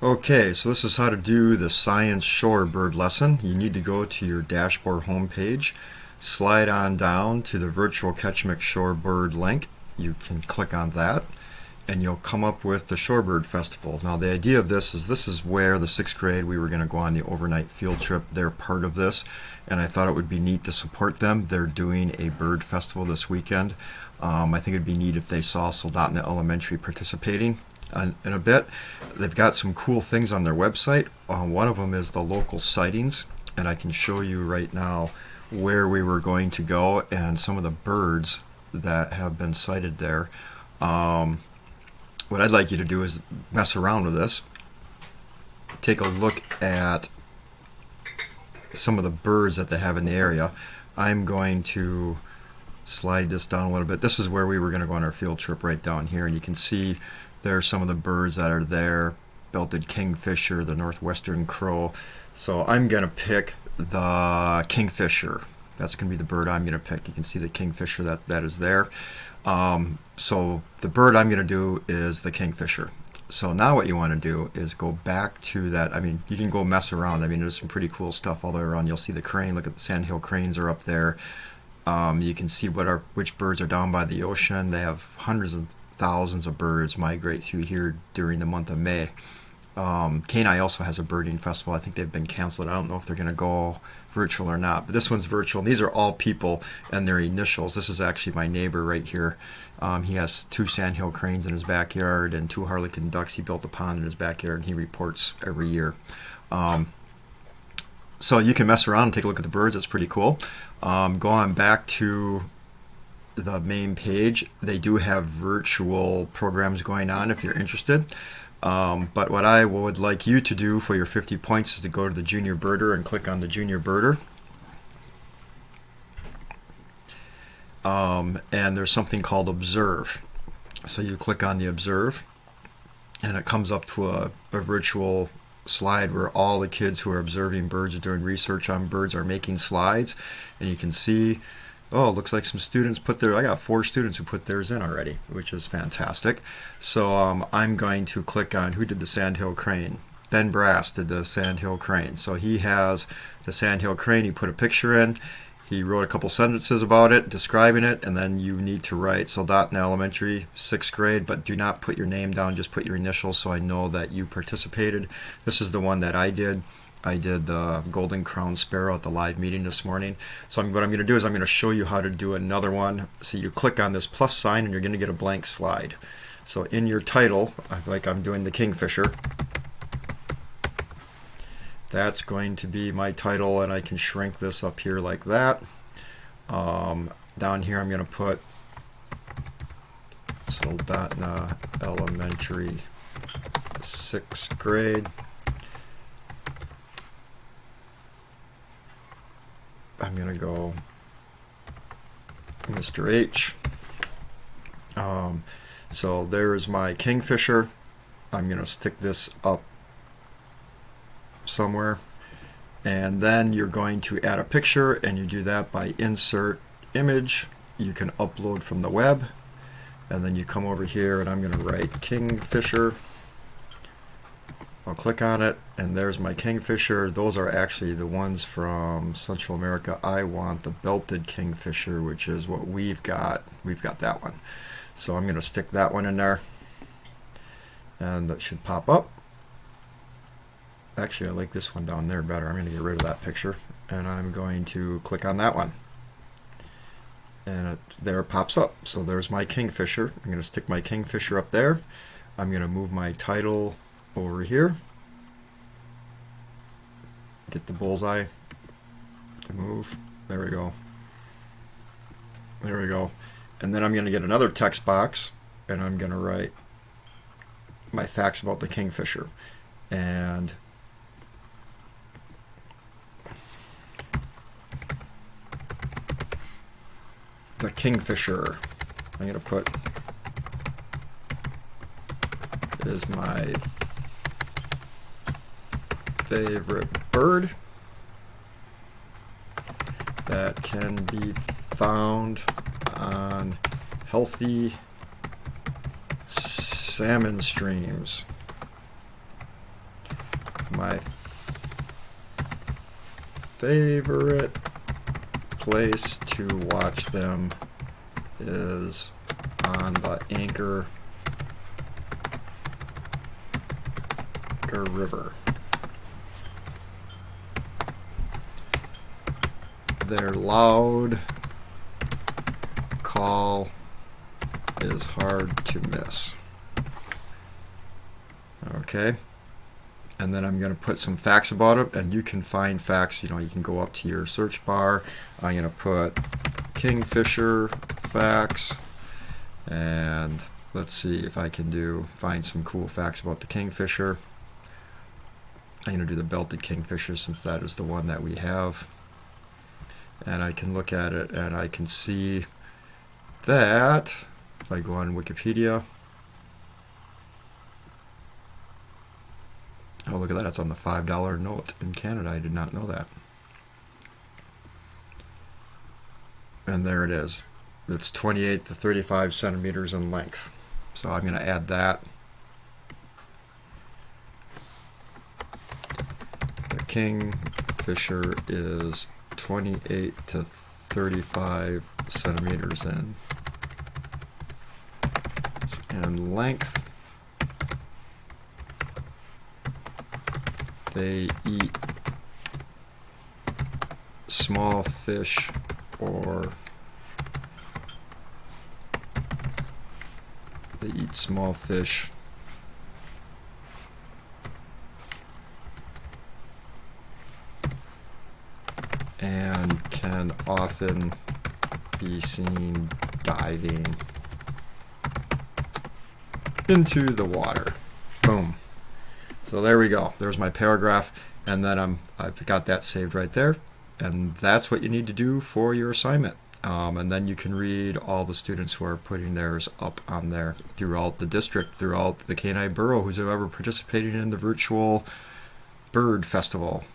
Okay, so this is how to do the science shorebird lesson. You need to go to your dashboard homepage, slide on down to the virtual Ketchum Shorebird link. You can click on that and you'll come up with the Shorebird Festival. Now the idea of this is where the 6th grade, we were going to go on the overnight field trip. They're part of this and I thought it would be neat to support them. They're doing a bird festival this weekend. I think it'd be neat if they saw Soldotna Elementary participating in a bit. They've got some cool things on their website. One of them is the local sightings, and I can show you right now where we were going to go and some of the birds that have been sighted there. What I'd like you to do is mess around with this. Take a look at some of the birds that they have in the area. I'm going to slide this down a little bit. This is where we were going to go on our field trip, right down here, and you can see there's some of the birds that are there. Belted kingfisher, the northwestern crow. So I'm going to pick the kingfisher. That's going to be the bird I'm going to pick. You can see the kingfisher that is there. So the bird I'm going to do is the kingfisher. So now what you want to do is go back to that. I mean, you can go mess around. I mean, there's some pretty cool stuff all the way around. You'll see the crane. Look at the sandhill cranes are up there. You can see which birds are down by the ocean. They have hundreds of thousands of birds migrate through here during the month of May. Kenai also has a birding festival. I think they've been canceled. I don't know if they're going to go virtual or not, but this one's virtual. These are all people and their initials. This is actually my neighbor right here. He has 2 sandhill cranes in his backyard and 2 harlequin ducks. He built a pond in his backyard and he reports every year. So you can mess around and take a look at the birds. It's pretty cool. Go on back to the main page. They do have virtual programs going on if you're interested. But what I would like you to do for your 50 points is to go to the Junior Birder and click on the Junior Birder. And there's something called Observe. So you click on the Observe and it comes up to a virtual slide where all the kids who are observing birds or doing research on birds are making slides, and you can see, oh, it looks like some students I got 4 students who put theirs in already, which is fantastic. So I'm going to click on who did the sandhill crane. Ben Brass did the sandhill crane. So he has the sandhill crane. He put a picture in. He wrote a couple sentences about it, describing it, and then you need to write Soldotna Elementary, 6th grade, but do not put your name down, just put your initials so I know that you participated. This is the one that I did. I did the golden crown sparrow at the live meeting this morning. So what I'm going to do is I'm going to show you how to do another one. So you click on this plus sign and you're going to get a blank slide. So in your title, like I'm doing the kingfisher, that's going to be my title, and I can shrink this up here like that. Down here I'm going to put Soldotna Elementary, 6th grade. I'm going to go Mr. H. So there's my kingfisher. I'm going to stick this up somewhere, and then you're going to add a picture, and you do that by insert image. You can upload from the web, and then you come over here and I'm going to write kingfisher. I'll click on it and there's my kingfisher. Those are actually the ones from Central America. I want the belted kingfisher, which is what we've got. We've got that one. So I'm going to stick that one in there, and that should pop up. Actually, I like this one down there better. I'm going to get rid of that picture, and I'm going to click on that one, and there it pops up. So there's my kingfisher. I'm going to stick my kingfisher up there. I'm going to move my title over here, get the bullseye to move. There we go. There we go. And then I'm going to get another text box, and I'm going to write my facts about the kingfisher. And the kingfisher, I'm going to put, is my favorite bird that can be found on healthy salmon streams. My favorite place to watch them is on the Anchor River. Their loud call is hard to miss. Okay, and then I'm going to put some facts about it, and you can find facts, you can go up to your search bar. I'm going to put Kingfisher facts, and let's see if I can find some cool facts about the Kingfisher. I'm going to do the belted kingfisher since that is the one that we have. And I can look at it and I can see that if I go on Wikipedia, oh, look at that, it's on the $5 note in Canada. I did not know that. And there it is. It's 28 to 35 centimeters in length. So I'm going to add that. The Kingfisher is 28 to 35 centimeters in length. They eat small fish and can often be seen diving into the water. Boom. So there we go. There's my paragraph, and then I've got that saved right there, and that's what you need to do for your assignment. And then you can read all the students who are putting theirs up on there throughout the district, throughout the Kenai Borough, who's ever participating in the virtual bird festival.